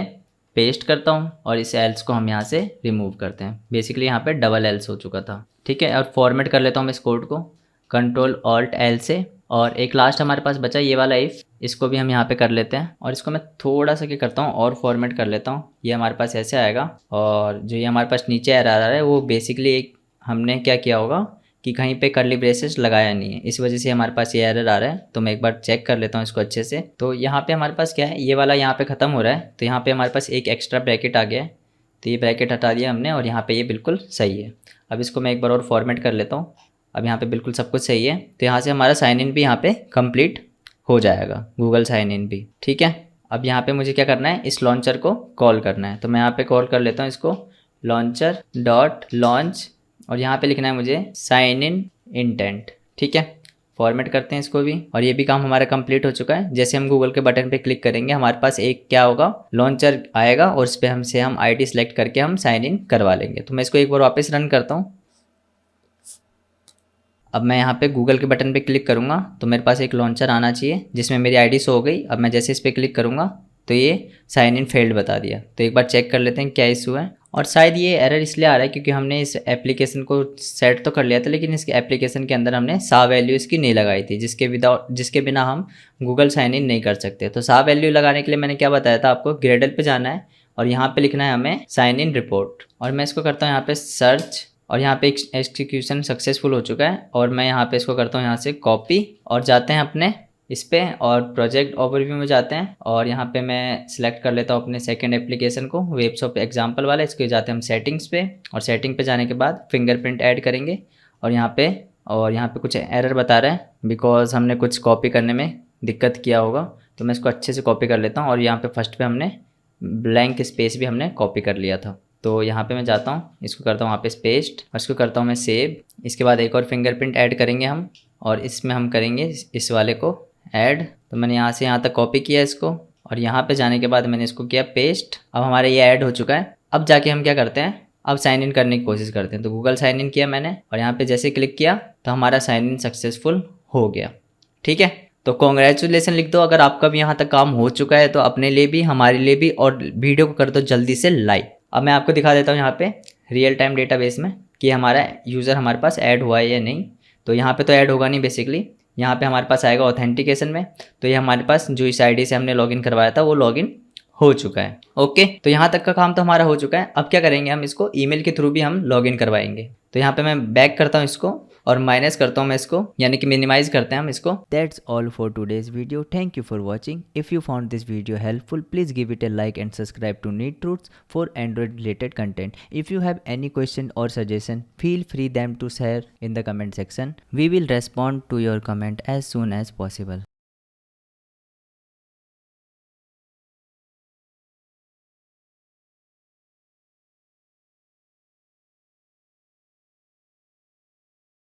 पेस्ट करता हूँ, और इस एल्स को हम यहाँ से रिमूव करते हैं। बेसिकली यहाँ पे डबल एल्स हो चुका था। ठीक है, और फॉर्मेट कर लेता हूँ मैं इस कोड को Ctrl+Alt+L से। और एक लास्ट हमारे पास बचा ये वाला इफ़, इसको भी हम यहाँ पे कर लेते हैं, और इसको मैं थोड़ा सा क्या करता हूँ और फॉर्मेट कर लेता हूँ। ये हमारे पास ऐसे आएगा, और जो ये हमारे पास नीचे एरर आ रहा है वो बेसिकली एक हमने क्या किया होगा कि कहीं पे कर्ली ब्रेसेस लगाया नहीं है, इस वजह से हमारे पास ये एरर आ रहा है। तो मैं एक बार चेक कर लेता हूँ इसको अच्छे से। तो यहाँ पे हमारे पास क्या है, ये वाला यहाँ पे ख़त्म हो रहा है, तो यहाँ पे हमारे पास एक एक्स्ट्रा ब्रैकेट आ गया है, तो ये ब्रैकेट हटा दिया हमने, और यहाँ पे ये बिल्कुल सही है। अब इसको मैं एक बार और फॉर्मेट कर लेता हूँ। अब यहाँ पे बिल्कुल सब कुछ सही है, तो यहाँ से हमारा साइन इन भी यहाँ पे कंप्लीट हो जाएगा, गूगल साइन इन भी। ठीक है, अब यहाँ पे मुझे क्या करना है, इस लॉन्चर को कॉल करना है। तो मैं यहाँ पे कॉल कर लेता हूँ इसको launcher.launch, और यहाँ पे लिखना है मुझे साइन इन इंटेंट। ठीक है, फॉर्मेट करते हैं इसको भी, और ये भी काम हमारा कंप्लीट हो चुका है। जैसे हम गूगल के बटन पे क्लिक करेंगे, हमारे पास एक क्या होगा, लॉन्चर आएगा, और इस पर हम आईडी सेलेक्ट करके हम साइन इन करवा लेंगे। तो मैं इसको एक बार वापस रन करता हूँ। अब मैं यहाँ पे गूगल के बटन पे क्लिक करूँगा, तो मेरे पास एक लॉन्चर आना चाहिए जिसमें मेरी आईडी शो हो गई। अब मैं जैसे इस पर क्लिक करूँगा तो ये साइन इन फेल्ड बता दिया। तो एक बार चेक कर लेते हैं क्या इशू है। और शायद ये एरर इसलिए आ रहा है क्योंकि हमने इस एप्लीकेशन को सेट तो कर लिया था, लेकिन इसके एप्लीकेशन के अंदर हमने सा वैल्यू इसकी नहीं लगाई थी, जिसके बिना हम गूगल साइन इन नहीं कर सकते। तो सा वैल्यू लगाने के लिए मैंने क्या बताया था आपको, ग्रेडल पे जाना है और यहाँ पे लिखना है हमें साइन इन रिपोर्ट। और मैं इसको करता हूँ यहाँ पे सर्च, और यहाँ पे एक्सिक्यूशन सक्सेसफुल हो चुका है। और मैं यहाँ पे इसको करता हूँ यहाँ से कॉपी, और जाते हैं अपने इस पे, और प्रोजेक्ट ओवरव्यू में जाते हैं, और यहाँ पे मैं सिलेक्ट कर लेता हूँ अपने सेकंड एप्लीकेशन को, वेबशॉप एग्जांपल वाला। इसके जाते हैं हम सेटिंग्स पे, और सेटिंग पे जाने के बाद फिंगरप्रिंट ऐड करेंगे। और यहाँ पे कुछ एरर बता रहा है बिकॉज हमने कुछ कॉपी करने में दिक्कत किया होगा। तो मैं इसको अच्छे से कॉपी कर लेता हूँ, और यहाँ पे फर्स्ट पे हमने ब्लैंक स्पेस भी हमने कॉपी कर लिया था। तो यहाँ पे मैं जाता हूँ, इसको करता हूँ वहाँ पे पेस्ट, और इसको करता हूँ मैं सेव। इसके बाद एक और फिंगरप्रिंट ऐड करेंगे हम, और इसमें हम करेंगे इस वाले को ऐड। तो मैंने यहाँ से यहाँ तक कॉपी किया इसको, और यहाँ पे जाने के बाद मैंने इसको किया पेस्ट। अब हमारा ये ऐड हो चुका है। अब जाके हम क्या करते हैं, अब साइन इन करने की कोशिश करते हैं। तो गूगल साइन इन किया मैंने, और यहाँ पे जैसे क्लिक किया तो हमारा साइन इन सक्सेसफुल हो गया। ठीक है, तो कॉन्ग्रेचुलेसन लिख दो अगर आपका भी यहाँ तक काम हो चुका है, तो अपने लिए भी हमारे लिए भी, और वीडियो को कर दो जल्दी से लाइक। अब मैं आपको दिखा देता हूँ यहाँ पे रियल टाइम डेटाबेस में कि हमारा यूज़र हमारे पास ऐड हुआ है या नहीं। तो यहाँ पे तो ऐड होगा नहीं, बेसिकली यहाँ पे हमारे पास आएगा ऑथेंटिकेशन में। तो ये हमारे पास जो इस आईडी से हमने लॉगिन करवाया था वो लॉगिन हो चुका है। ओके, तो यहाँ तक का काम तो हमारा हो चुका है। अब क्या करेंगे, हम इसको ईमेल के थ्रू भी हम लॉगिन करवाएंगे। तो यहाँ पे मैं बैक करता हूँ इसको, और माइनस करता हूँ मैं इसको, यानी कि मिनिमाइज करते हैं हम इसको। That's all for today's video. Thank you for watching. If you found this video helpful, please give it a like and subscribe to Neat Truths for Android related content. If you have any question or suggestion, feel free them to share in the comment section. We will respond to your comment as soon as possible.